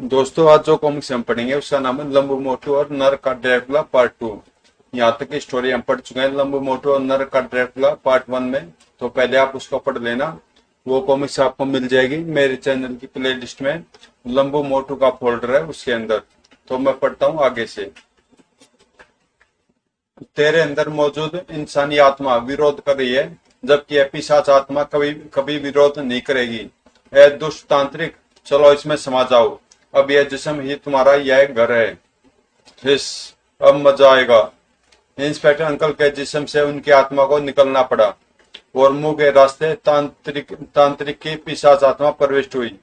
दोस्तों, आज जो कॉमिक्स हम पढ़ेंगे उसका नाम है लंबू मोटू और नर का ड्रैकुला पार्ट 2। यहाँ तक की स्टोरी हम पढ़ चुके हैं लंबू मोटू और नर का ड्रैकुला पार्ट 1 में। तो पहले आप उसको पढ़ लेना। वो कॉमिक्स आपको मिल जाएगी मेरे चैनल की प्लेलिस्ट में। लंबू मोटू का फोल्डर है उसके अंदर। तो मैं पढ़ता हूँ आगे से। तेरे अंदर मौजूद इंसानी आत्मा विरोध कर रही है, जबकि यह पिशाच आत्मा कभी कभी विरोध नहीं करेगी। ए दुष्ट तांत्रिक, चलो इसमें समा जाओ। अब यह जिस्म ही तुम्हारा यह घर है। हिस, अब मजा आएगा। इंस्पेक्टर अंकल के जिस्म से उनकी आत्मा को निकलना पड़ा और मुंह के रास्ते तांत्रिक की पिशाच आत्मा प्रविष्ट हुई।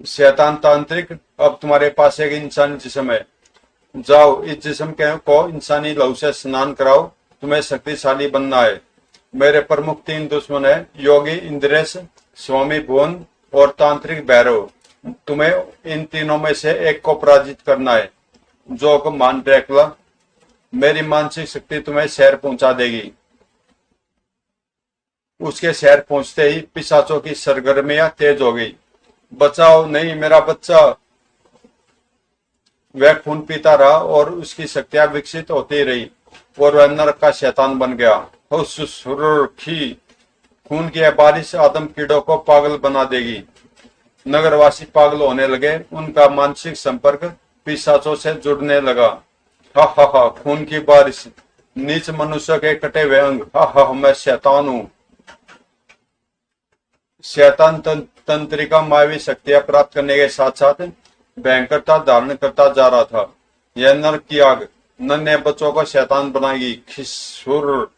शैतान तांत्रिक, अब तुम्हारे पास एक इंसानी जिस्म है। जाओ, इस जिस्म को इंसानी लहू से स्नान कराओ। तुम्हें शक्तिशाली बनना है। मेरे प्रमुख 3 दुश्मन है, योगी इंद्रेश, स्वामी भुवन और तांत्रिक भैरव। तुम्हें इन तीनों में से एक को पराजित करना है। जो को मान ड्रैकुला, मेरी मानसिक शक्ति तुम्हें शहर पहुंचा देगी। उसके शहर पहुंचते ही पिशाचों की सरगर्मियां तेज हो गई। बचाओ, नहीं मेरा बच्चा। वह खून पीता रहा और उसकी शक्तियां विकसित होती रही और वह नरक का शैतान बन गया। खून की यह बारिश आदम कीड़ों को पागल बना देगी। नगरवासी पागल होने लगे। उनका मानसिक संपर्क पिशाचों से जुड़ने लगा। हा हा हा, खून की बारिश, नीच मनुष्य के कटे हुए अंग। हा हा, मैं शैतान हूँ। शैतान तंत्रिका मायावी शक्तियां प्राप्त करने के साथ साथ भयंकरता धारण करता जा रहा था। यह नरक की आग नन्हे बच्चों को शैतान बनाएगी। खिसुर,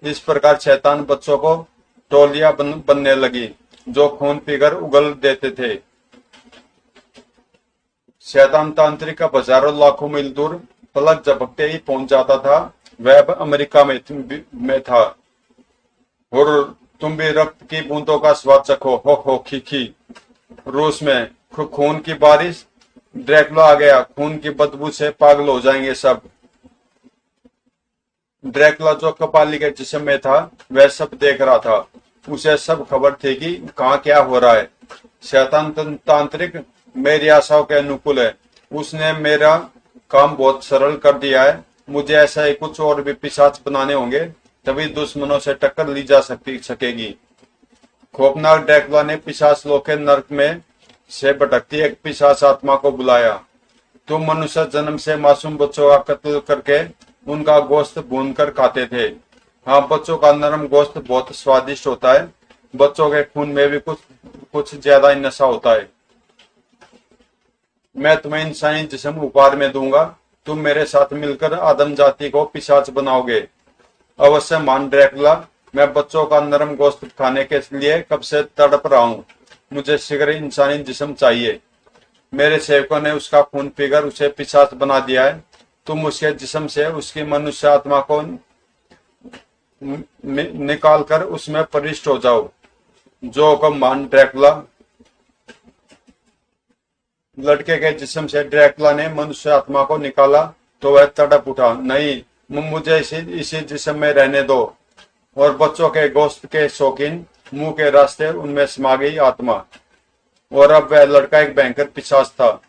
इस प्रकार शैतान बच्चों को टोलियां बनने लगी जो खून पीकर उगल देते थे। शैतान तांत्रिक का हजारों लाखों मील दूर पलक झपकते ही पहुंच जाता था। वह अब अमेरिका में था। और तुम भी रक्त की बूंदों का स्वाद चखो। हो खी। रूस में खून की बारिश, ड्रैकुला आ गया। खून की बदबू से पागल हो जाएंगे सब। ड्रैकुला जो कपाली के जिस्म में था वह सब देख रहा था। उसे सब खबर थी कि कहाँ क्या हो रहा है। शैतान तांत्रिक मेरी आशाओं के अनुकूल है। उसने मेरा काम बहुत सरल कर दिया है। मुझे ऐसा ही कुछ और भी पिशाच बनाने होंगे, तभी दुश्मनों से टक्कर ली जा सकेगी। खौफनाक ड्रैकुला ने पिशाच लोक के नरक में से भटकती एक पिशाच आत्मा को बुलाया। तुम मनुष्य जन्म से मासूम बच्चों का कत्ल करके उनका गोश्त भून कर खाते थे। हाँ, बच्चों का नरम गोश्त बहुत स्वादिष्ट होता है। बच्चों के खून में भी कुछ ज्यादा ही नशा होता है। मैं तुम्हें इंसानी जिस्म उपहार में दूंगा। तुम मेरे साथ मिलकर आदम जाति को पिशाच बनाओगे। अवश्य मान ड्रैकुला, मैं बच्चों का नरम गोश्त खाने के लिए कब से तड़प रहा हूँ। मुझे शीघ्र इंसानी जिस्म चाहिए। मेरे सेवकों ने उसका खून पीकर उसे पिशाच बना दिया है। तुम उसके जिस्म से उसकी मनुष्य आत्मा को निकाल कर उसमें प्रविष्ट हो जाओ। जो को मान ड्रैकुला। लड़के के जिस्म से ड्रैकुला ने मनुष्य आत्मा को निकाला तो वह तड़प उठा। नहीं, मुझे इसी जिस्म में रहने दो। और बच्चों के गोश्त के शौकीन मुंह के रास्ते उनमें समा गई आत्मा। और अब वह लड़का एक भयंकर पिशाच था।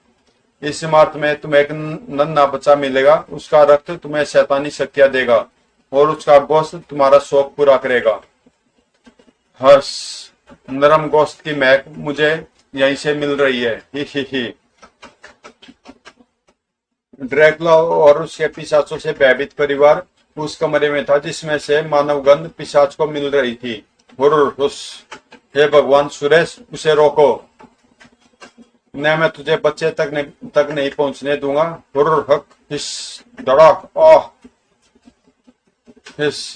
इस इमारत में तुम्हें एक नन्हा बच्चा मिलेगा। उसका रक्त तुम्हें शैतानी शक्तियां देगा और उसका गोश्त तुम्हारा शौक पूरा करेगा। हर्ष, नरम गोश्त की महक मुझे यहीं से मिल रही है। ही। ड्रैकुला और उसके पिशाचों से भयभीत परिवार उस कमरे में था जिसमें से मानव गंध पिशाच को मिल रही थी। हे भगवान सुरेश, उसे रोको। न मैं तुझे बच्चे तक नहीं पहुंचने दूंगा। धड़ाक,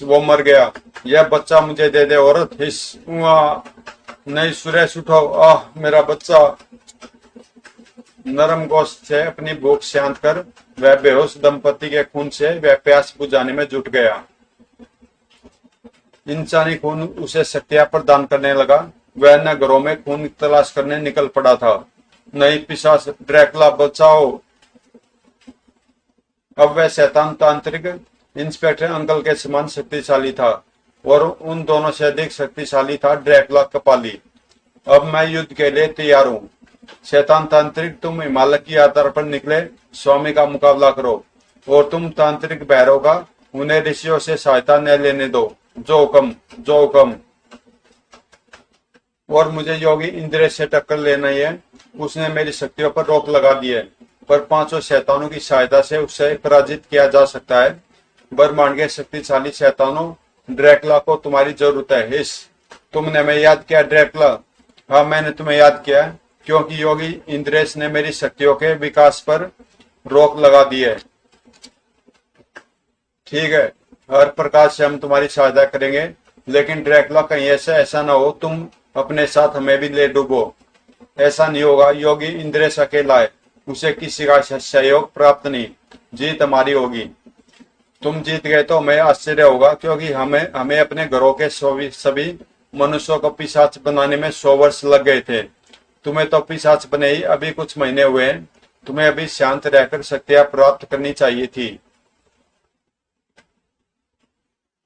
वो मर गया। यह बच्चा मुझे दे दे औरत। नहीं सुरेश, उठो। मेरा बच्चा। नरम गोश्त से अपनी भूख शांत कर वह बेहोश दंपति के खून से वह प्यास बुझाने में जुट गया। इंसानी खून उसे शक्तियां प्रदान करने लगा। वह न घरों में खून तलाश करने निकल पड़ा था। नहीं पिशाच, ड्रैकुला बचाओ। अब वह शैतान तांत्रिक इंस्पेक्टर अंकल के समान शक्तिशाली था और उन दोनों से अधिक शक्तिशाली था ड्रैकुला कपाली। अब मैं युद्ध के लिए तैयार हूँ। शैतान तांत्रिक, तुम हिमालय की यात्रा पर निकले, स्वामी का मुकाबला करो। और तुम तांत्रिक भैरव का, उन्हें ऋषियों से सहायता न लेने दो। जो हुक्म, जो हुक्म। और मुझे योगी इंद्र से टक्कर लेना ही है। उसने मेरी शक्तियों पर रोक लगा दी है, पर पांचों शैतानों की सहायता से उससे पराजित किया जा सकता है। ब्रह्मांड के शक्तिशाली शैतानों, ड्रैकुला को तुम्हारी जरूरत है। हिस, तुमने मैं याद किया ड्रैकुला? हाँ, मैंने तुम्हें याद किया, क्योंकि योगी इंद्रेश ने मेरी शक्तियों के विकास पर रोक लगा दी है। ठीक है, हर प्रकार से हम तुम्हारी सहायता करेंगे, लेकिन ड्रैकुला कहीं ऐसा ना हो तुम अपने साथ हमें भी ले डूबो। ऐसा नहीं होगा। योगी इंद्रेश अकेला है, उसे किसी का सहयोग प्राप्त नहीं। जीत हमारी होगी। तुम जीत गए तो हमें आश्चर्य होगा, क्योंकि हमें अपने घरों के सभी मनुष्यों को पिशाच बनाने में 100 वर्ष लग गए थे। तुम्हें तो पिशाच बने ही अभी कुछ महीने हुए हैं। तुम्हें अभी शांत रहकर शक्तियां प्राप्त करनी चाहिए थी।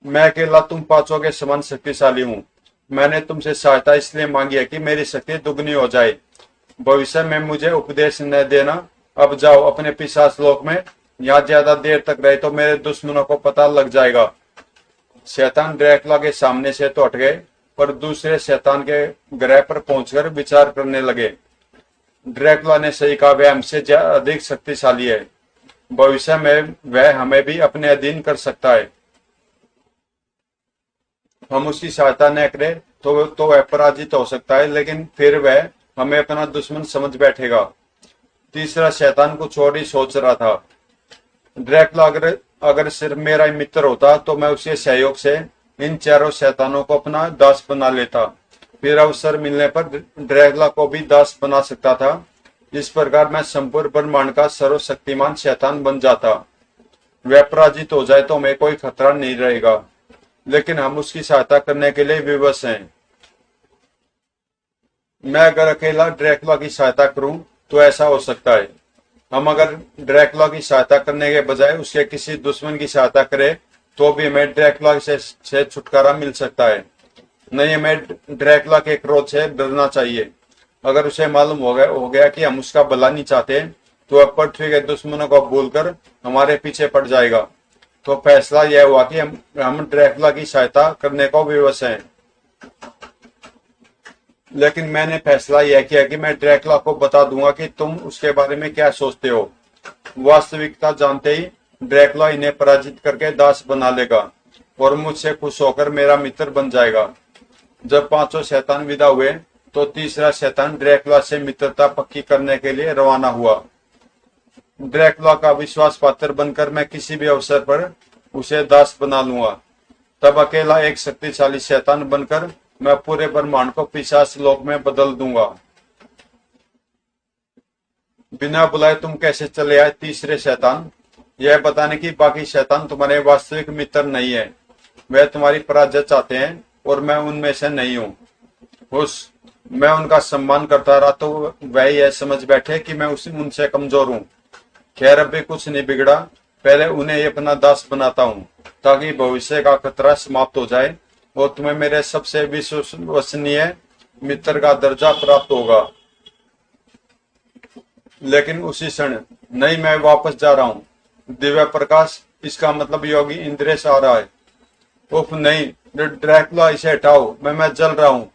मैं अकेला तुम पांचों के समान शक्तिशाली हूँ। मैंने तुमसे सहायता इसलिए मांगी है कि मेरी शक्ति दुगनी हो जाए। भविष्य में मुझे उपदेश न देना। अब जाओ अपने पिशाच लोक में। यहाँ ज्यादा देर तक रहे तो मेरे दुश्मनों को पता लग जाएगा। शैतान ड्रैकुला के सामने से तो हट गए, पर दूसरे शैतान के ग्रह पर पहुंचकर विचार करने लगे। ड्रैकुला ने सही कहा, वह हमसे अधिक शक्तिशाली है। भविष्य में वह हमें भी अपने अधीन कर सकता है। हम उसकी सहायता न करें तो वह पराजित हो सकता है, लेकिन फिर वह हमें अपना दुश्मन समझ बैठेगा। तीसरा शैतान कुछ और ही सोच रहा था। ड्रैकुला अगर सिर्फ मेरा ही मित्र होता तो मैं उसके सहयोग से इन चारों शैतानों को अपना दास बना लेता। फिर अवसर मिलने पर ड्रैकुला को भी दास बना सकता था। इस प्रकार मैं संपूर्ण ब्रह्मांड का सर्वशक्तिमान शैतान बन जाता। वह पराजित हो जाए तो हमें कोई खतरा नहीं रहेगा, लेकिन हम उसकी सहायता करने के लिए विवश हैं। मैं अगर अकेला ड्रैकुला की सहायता करूं तो ऐसा हो सकता है। हम अगर ड्रैकुला की सहायता करने के बजाय उसके किसी दुश्मन की सहायता करें तो भी हमें ड्रैकुला से छुटकारा मिल सकता है। नहीं, हमें ड्रैकुला के क्रोध से डरना चाहिए। अगर उसे मालूम हो गया कि हम उसका भला नहीं चाहते तो वह पृथ्वी के दुश्मनों को भूलकर हमारे पीछे पड़ जाएगा। तो फैसला यह हुआ कि हम ड्रैकुला की सहायता करने को विवश हैं। लेकिन मैंने फैसला यह किया कि मैं ड्रैकुला को बता दूंगा कि तुम उसके बारे में क्या सोचते हो। वास्तविकता जानते ही ड्रैकुला इन्हें पराजित करके दास बना लेगा और मुझसे खुश होकर मेरा मित्र बन जाएगा। जब पांचों शैतान विदा हुए तो तीसरा शैतान ड्रैकुला से मित्रता पक्की करने के लिए रवाना हुआ। ड्रैकुला का विश्वास पात्र बनकर मैं किसी भी अवसर पर उसे दास बना लूंगा। तब अकेला एक शक्तिशाली शैतान बनकर मैं पूरे ब्रह्मांड को पिशाच लोक में बदल दूंगा। बिना बुलाए तुम कैसे चले आए तीसरे शैतान? यह बताने की बाकी शैतान तुम्हारे वास्तविक मित्र नहीं है। वे तुम्हारी पराजय चाहते हैं और मैं उनमें से नहीं हूँ। मैं उनका सम्मान करता रहा तो वह यह समझ बैठे कि मैं उनसे कमजोर हूँ। खैर, अब भी कुछ नहीं बिगड़ा। पहले उन्हें अपना दास बनाता हूँ ताकि भविष्य का खतरा समाप्त हो जाए और तुम्हें मेरे सबसे विश्वसनीय मित्र का दर्जा प्राप्त होगा। लेकिन उसी क्षण, नहीं, मैं वापस जा रहा हूँ। दिव्य प्रकाश, इसका मतलब योगी इंद्रेश आ रहा है। उफ नहीं, ड्रैकुला, इसे हटाओ, मैं जल रहा हूँ।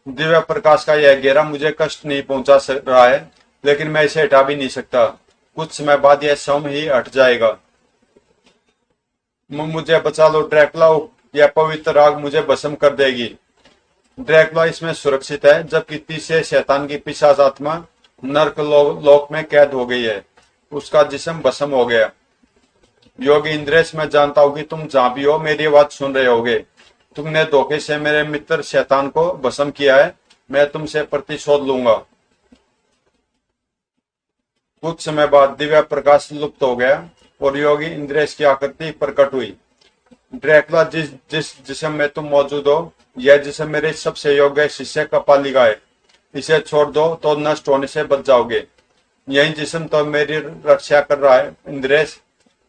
दिव्य प्रकाश का यह घेरा मुझे कष्ट नहीं पहुंचा रहा है, लेकिन मैं इसे हटा भी नहीं सकता। कुछ समय बाद यह स्वयं ही हट जाएगा। मुझे बचा लो ड्रैकुला, यह पवित्र आग मुझे भस्म कर देगी। ड्रैकुला इसमें सुरक्षित है, जबकि तीसरे शैतान की पिशाच आत्मा नर्क लोक में कैद हो गई है। उसका जिस्म भस्म हो गया। योगी इंद्रेश, मैं जानता हूं कि तुम जहां भी हो मेरी आवाज सुन रहे होगे। तुमने धोखे से मेरे मित्र शैतान को भस्म किया है। मैं तुमसे प्रतिशोध लूंगा। कुछ समय बाद दिव्य प्रकाश लुप्त हो गया और योगी इंद्रेश की आकृति प्रकट हुई। ड्रैकुला, जिस जिस्म में तुम मौजूद हो, यह जिस्म मेरे सबसे योग्य शिष्य कपालिका है। इसे छोड़ दो तो नष्ट होने से बच जाओगे। यही जिस्म तो मेरी रक्षा कर रहा है इंद्रेश,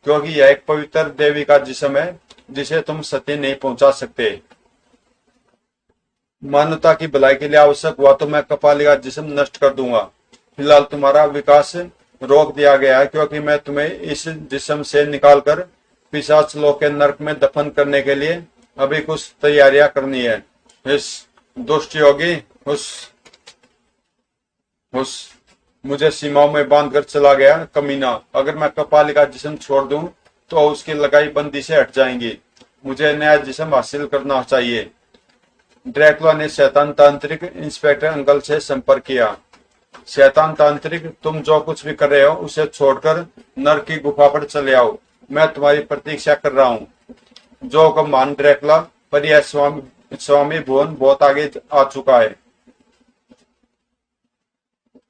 क्योंकि यह एक पवित्र देवी का जिस्म है जिसे तुम सती नहीं पहुंचा सकते। मानवता की भलाई के लिए आवश्यक हुआ तो मैं कपालिका जिस्म नष्ट कर दूंगा। फिलहाल तुम्हारा विकास रोक दिया गया है, क्योंकि मैं तुम्हें इस जिस्म से निकालकर पिशाच लोक के नरक में दफन करने के लिए अभी कुछ तैयारियां करनी है। इस दुष्ट योगी उस मुझे सीमाओं में बांध कर चला गया कमीना। अगर मैं कपाली का जिस्म छोड़ दूं तो उसकी लगाई बंदी से हट जाएंगी। मुझे नया जिस्म हासिल करना चाहिए। ड्रैकुला ने शैतान तांत्रिक इंस्पेक्टर अंकल से संपर्क किया। शैतान तांत्रिक, तुम जो कुछ भी कर रहे हो उसे छोड़कर नरक की गुफा पर चले आओ। मैं तुम्हारी प्रतीक्षा कर रहा हूँ। जो कमान ड्रैकुला, पर यह स्वामी भुवन बहुत आगे आ चुका है।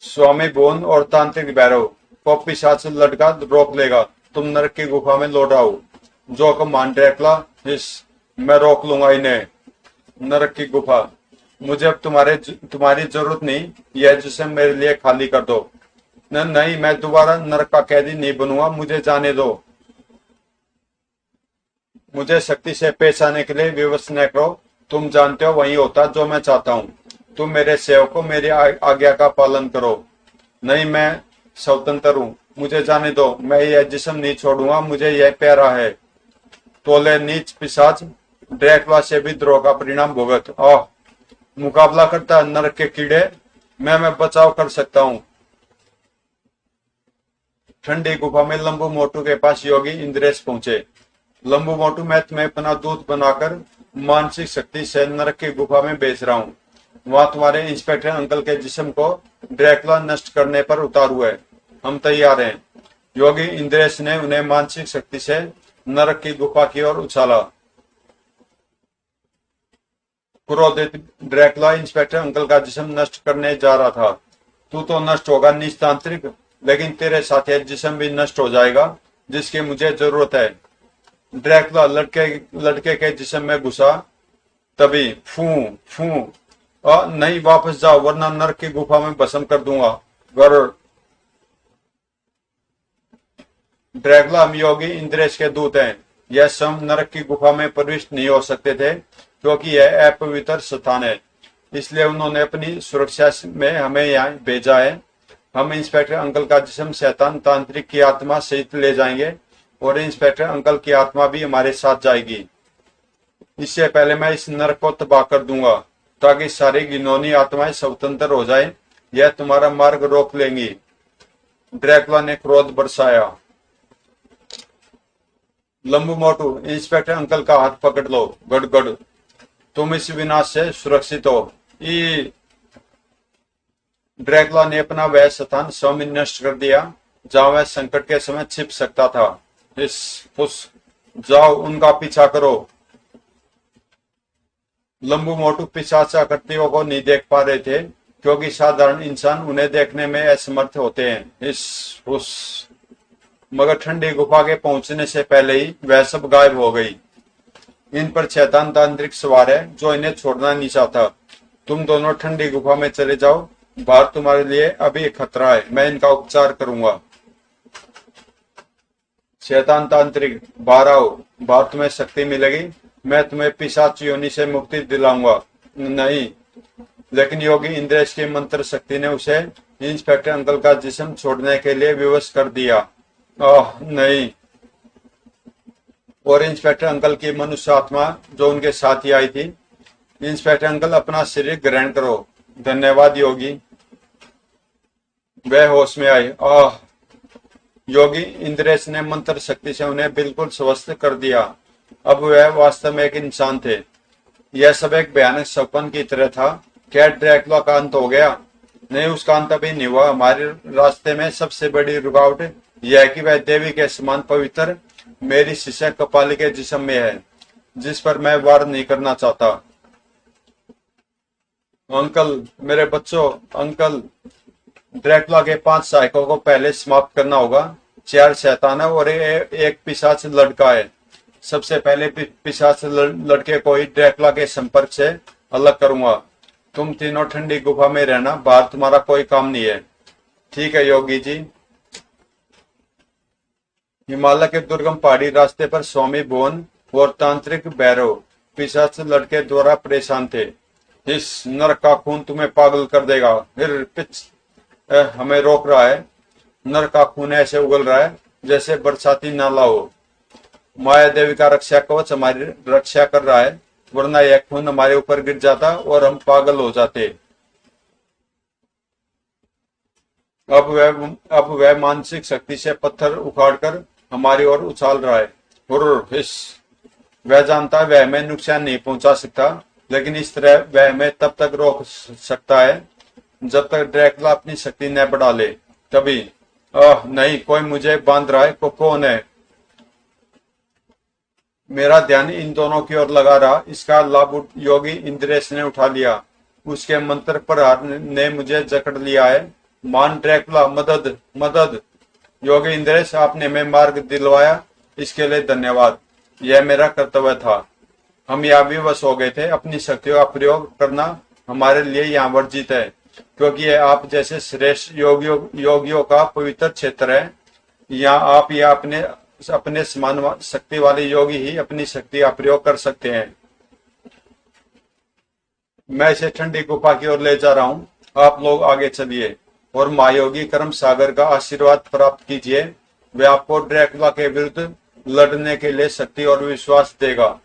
स्वामी भुवन और तांत्रिक भैरव को पिशाच लड़का रोक लेगा। तुम नरक की गुफा में लौट आओ। जो कमान ड्रैकुला, मैं रोक लूंगा इन्हें। नरक की गुफा, मुझे अब तुम्हारी जरूरत नहीं। यह जिस्म मेरे लिए खाली कर दो। नहीं, मैं दोबारा नरक का कैदी नहीं बनूंगा। मुझे जाने दो। मुझे शक्ति से पेश आने के लिए विवश न करो। तुम जानते हो वही होता जो मैं चाहता हूँ। तुम मेरे सेवकों, मेरी आज्ञा का पालन करो। नहीं, मैं स्वतंत्र हूँ। मुझे जाने दो। मैं यह जिस्म नहीं छोड़ूंगा। मुझे यह प्यारा है। तोले नीच पिशाच, ड्रैकुला से भी द्रोह का परिणाम भुगत। मुकाबला करता नरक के कीड़े, मैं बचाव कर सकता हूँ। ठंडी गुफा में लंबू मोटू के पास योगी इंद्रेश पहुंचे। लंबू मोटू, मैं तुम्हें अपना दूत बनाकर मानसिक शक्ति से नरक की गुफा में बेच रहा हूँ। वहां तुम्हारे इंस्पेक्टर अंकल के जिस्म को ड्रैकुला नष्ट करने पर उतारू है। हम तैयार हैं। योगी इंद्रेश ने उन्हें मानसिक शक्ति से नरक की गुफा की ओर उछाला। क्रोधित ड्रैकुला इंस्पेक्टर अंकल का जिस्म नष्ट करने जा रहा था। तू तो नष्ट होगा निस्तांत्रिक, लेकिन तेरे साथ यह जिस्म भी नष्ट हो जाएगा जिसकी मुझे जरूरत है। ड्रैकुला लड़के के जिस्म में घुसा। तभी फू फू, नहीं, वापस जाओ वरना नरक की गुफा में भस्म कर दूंगा। गरुड़, ड्रैकुला, हम योगी इंद्रेश के दूत हैं। यह स्वयं नरक की गुफा में प्रविष्ट नहीं हो सकते थे, क्योंकि यह अपवित्र स्थान है। इसलिए उन्होंने अपनी सुरक्षा में हमें यहाँ भेजा है। हम इंस्पेक्टर अंकल का जिस्म शैतान तांत्रिक की आत्मा सहित ले जाएंगे और इंस्पेक्टर अंकल की आत्मा भी हमारे साथ जाएगी। इससे पहले मैं इस नरक को तबाह कर दूंगा ताकि सारी घिनौनी आत्माएं स्वतंत्र हो जाए। यह तुम्हारा मार्ग रोक लेंगी। ड्रैकुला ने क्रोध बरसाया। लंबू मोटू, इंस्पेक्टर अंकल का हाथ पकड़ लो। गड़गड़, तुम इस विनाश से सुरक्षित हो। ड्रैकुला ने अपना वह स्थान स्वयं नष्ट कर दिया जहां वह संकट के समय छिप सकता था। जाओ, उनका पीछा करो। लंबू मोटू पिशाच आकृतियों को नहीं देख पा रहे थे, क्योंकि साधारण इंसान उन्हें देखने में असमर्थ होते हैं। मगर ठंडी गुफा के पहुंचने से पहले ही वह सब गायब हो गई। इन पर शैतान तांत्रिक सवार है जो इन्हें छोड़ना नहीं चाहता। तुम दोनों ठंडी गुफा में चले जाओ। बाहर तुम्हारे लिए अभी खतरा है। मैं इनका उपचार करूंगा। शैतान तांत्रिक, बाहर आओ। बाहर तुम्हें शक्ति मिलेगी। मैं तुम्हें पिशाच योनि से मुक्ति दिलाऊंगा। नहीं, लेकिन योगी इंद्रेश की मंत्र शक्ति ने उसे इंस्पेक्टर अंकल का जिस्म छोड़ने के लिए विवश कर दिया। नहीं। और इंस्पेक्टर अंकल की मनुष्य आत्मा जो उनके साथ ही आई थी। इंस्पेक्टर अंकल, अपना शरीर ग्रहण करो। धन्यवाद योगी। वह होश में आए। योगी इंद्रेश ने मंत्र शक्ति से उन्हें बिल्कुल स्वस्थ कर दिया। अब वह वास्तव में एक इंसान थे। यह सब एक भयानक सपन की तरह था। क्या ड्रैकुला का अंत हो गया? नहीं, उसका अंत अभी नहीं हुआ। हमारे रास्ते में सबसे बड़ी रुकावट यह है कि वह देवी के समान पवित्र मेरी शिष्य कपाली के जिस्म में है, जिस पर मैं वार नहीं करना चाहता। अंकल, मेरे बच्चों, अंकल, ड्रैकुला के 5 सहायकों को पहले समाप्त करना होगा। 4 शैतान है और एक पिशाच लड़का है। सबसे पहले पिशाच लड़के को ही ड्रैकुला के संपर्क से अलग करूंगा। तुम तीनों ठंडी गुफा में रहना। बाहर तुम्हारा कोई काम नहीं है। ठीक है योगी जी। हिमालय के दुर्गम पहाड़ी रास्ते पर स्वामी भुवन और तांत्रिक भैरव पिशाच लड़के द्वारा परेशान थे। इस नरक का खून तुम्हें पागल कर देगा। फिर हमें रोक रहा है। नर का खून ऐसे उगल रहा है जैसे बरसाती नाला हो। माया देवी का रक्षा कवच हमारी रक्षा कर रहा है, वरना यह खून हमारे ऊपर गिर जाता और हम पागल हो जाते। अब वह मानसिक शक्ति से पत्थर उखाड़कर हमारी ओर उछाल रहा है। हुर्र, हिस। वह जानता है वह हमें नुकसान नहीं पहुंचा सकता, लेकिन इस तरह वह हमें तब तक रोक सकता है जब तक ड्रैकुला अपनी शक्ति न बढ़ा ले। तभी नहीं, कोई मुझे बांध रहा है। कौन है? मेरा ध्यान इन दोनों की ओर लगा रहा। इसका लाभ योगी इंद्रेश ने उठा लिया। उसके मंत्र प्रहार ने मुझे जकड़ लिया है। मान ड्रैकुला, मदद मदद। योगी इंद्रेश, आपने हमें मार्ग दिलवाया, इसके लिए धन्यवाद। यह मेरा कर्तव्य था। हम यहाँ विवश हो गए थे। अपनी शक्तियों का प्रयोग करना हमारे लिए यहाँ वर्जित है, क्योंकि यह आप जैसे श्रेष्ठ योगियों का पवित्र क्षेत्र है। यहाँ आप या अपने अपने समान शक्ति वाले योगी ही अपनी शक्ति का प्रयोग कर सकते हैं। मैं इसे ठंडी गुफा की ओर ले जा रहा हूँ, आप लोग आगे चलिए और महायोगी कर्म सागर का आशीर्वाद प्राप्त कीजिए। वे आपको ड्रैकुला के विरुद्ध लड़ने के लिए शक्ति और विश्वास देगा।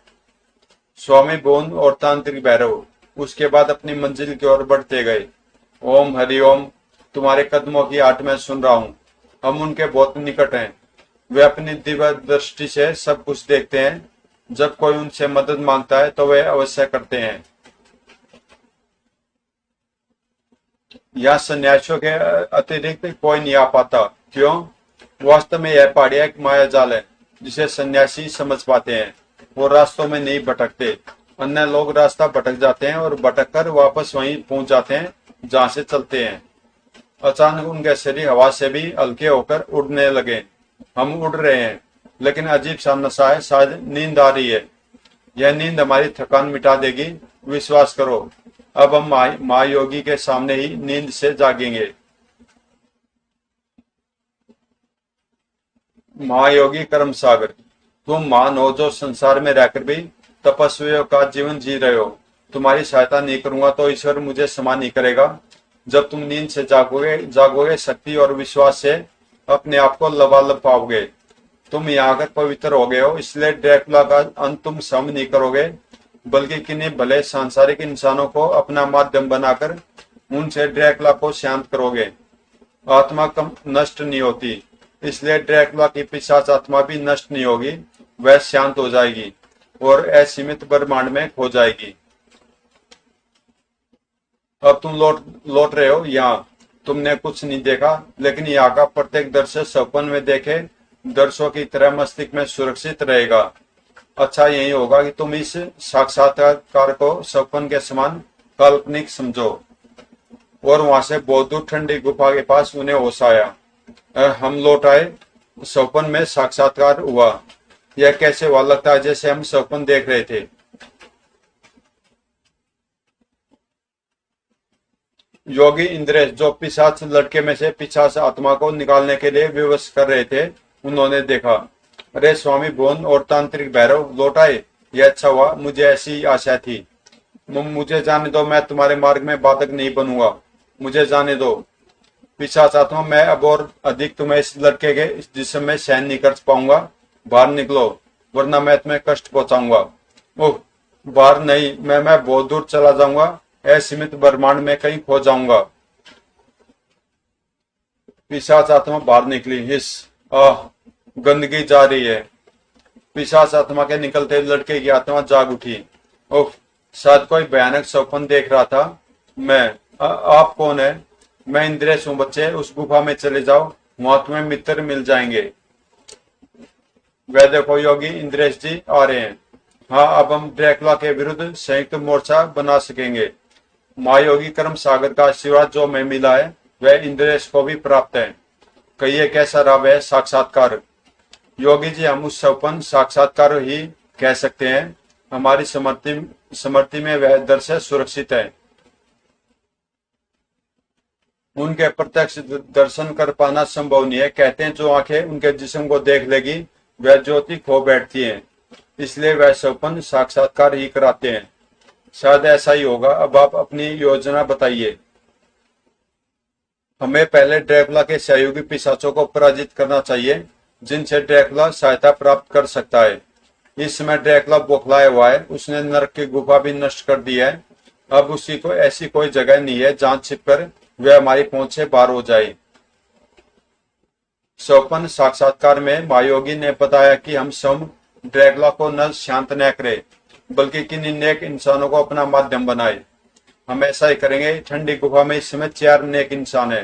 स्वामी बोन और तांत्रिक भैरव उसके बाद अपनी मंजिल की ओर बढ़ते गए। ओम हरिओम। तुम्हारे कदमों की आट में सुन रहा हूँ। हम उनके बहुत निकट हैं। वे अपनी दिव्य दृष्टि से सब कुछ देखते हैं। जब कोई उनसे मदद मांगता है तो वे अवश्य करते हैं। यहाँ सन्यासियों के अतिरिक्त कोई नहीं आ पाता। क्यों? वास्तव में यह पहाड़ी एक माया जाल है जिसे सन्यासी समझ पाते हैं। वो रास्तों में नहीं भटकते। अन्य लोग रास्ता भटक जाते हैं और भटक कर वापस वहीं पहुंच जाते हैं जहां से चलते हैं। अचानक उनके शरीर हवा से भी हल्के होकर उड़ने लगे। हम उड़ रहे हैं, लेकिन अजीब सा नशा है। शायद नींद आ रही है। यह नींद हमारी थकान मिटा देगी, विश्वास करो। अब हम महायोगी के सामने ही नींद से जागेंगे। महायोगी कर्म सागर, तुम महान हो जो संसार में रहकर भी तपस्वियों का जीवन जी रहे हो। तुम्हारी सहायता नहीं करूंगा तो ईश्वर मुझे क्षमा नहीं करेगा। जब तुम नींद से जागोगे शक्ति और विश्वास से अपने आप को लबालब पाओगे। तुम यहाँ आकर पवित्र हो गए हो, इसलिए ड्रैकुला का अंत तुम सम नहीं करोगे, बल्कि किन्हीं भले सांसारिक इंसानों को अपना माध्यम बनाकर उनसे ड्रैकुला को शांत करोगे। आत्मा कम नष्ट नहीं होती, इसलिए ड्रैकुला की पिशाच आत्मा भी नष्ट नहीं होगी। वह शांत हो जाएगी और असीमित ब्रह्मांड में खो जाएगी। अब तुम लौट रहे हो यहाँ। तुमने कुछ नहीं देखा, लेकिन यहाँ का प्रत्येक दृश्य सपन में देखे दर्शों की तरह मस्तिष्क में सुरक्षित रहेगा। अच्छा यही होगा कि तुम इस साक्षात्कार को सपन के समान काल्पनिक समझो। और वहां से बहुत दूर ठंडी गुफा के पास उन्हें होश आया। हम लौट आए। सपन में साक्षात्कार हुआ। यह कैसे हुआ? लगता है जैसे हम सपन देख रहे थे। योगी इंद्रेश जो पिशाच लड़के में से पिशाच आत्मा को निकालने के लिए विवश कर रहे थे, उन्होंने देखा। अरे स्वामी भुवन और तांत्रिक भैरव लौट आए, यह अच्छा हुआ। मुझे ऐसी आशा थी। मुझे जाने दो, मैं तुम्हारे मार्ग में बाधक नहीं बनूंगा। मुझे जाने दो पिशाच आत्मा। मैं अब और अधिक तुम्हें इस लड़के के जिस्म में सहन नहीं कर पाऊंगा। बाहर निकलो, वरना मैं तुम्हें कष्ट पहुंचाऊंगा। ओह, बाहर नहीं, मैं बहुत दूर चला जाऊंगा। असीमित ब्रह्मांड में कहीं खो जाऊंगा। पिशाच आत्मा बाहर निकली। हिस, गंदगी जा रही है। पिशाच आत्मा के निकलते लड़के की आत्मा जाग उठी। ओह, शायद कोई भयानक सपन देख रहा था मैं। आप कौन है? मैं इंद्रेश हूँ बच्चे। उस गुफा में चले जाओ, वहां तुम्हें मित्र मिल जाएंगे। वह देखो योगी इंद्रेश जी आ रहे हैं। हाँ, अब हम ड्रैकुला के विरुद्ध संयुक्त मोर्चा बना सकेंगे। महायोगी कर्म सागर का आशीर्वाद जो हमें मिला है वह इंद्रेश को भी प्राप्त है। कहिए कैसा रहा वह साक्षात्कार? योगी जी, हम उस सपन साक्षात्कार ही कह सकते हैं। हमारी समृद्धि में वह दृश्य सुरक्षित है। उनके प्रत्यक्ष दर्शन कर पाना संभव नहीं है। कहते हैं जो आंखें उनके जिस्म को देख लेगी वह ज्योति खो बैठती है, इसलिए वह सपन साक्षात्कार ही कराते हैं। शायद ऐसा ही होगा। अब आप अपनी योजना बताइए। हमें पहले ड्रैकुला के सहयोगी पिशाचों को पराजित करना चाहिए, जिनसे ड्रैकुला सहायता प्राप्त कर सकता है। इस समय ड्रैकुला बौखलाया हुआ है, उसने नरक की गुफा भी नष्ट कर दी है। अब उसी को ऐसी कोई जगह नहीं है जहां छिपकर वह हमारी पहुंच से बाहर हो जाए। स्वप्न साक्षात्कार में महायोगी ने बताया कि हम सब ड्रैकुला को न शांत न करें, बल्कि किन्हीं नेक इंसानों को अपना माध्यम बनाए। हम ऐसा ही करेंगे। ठंडी गुफा में इस समय 4 नेक इंसान है।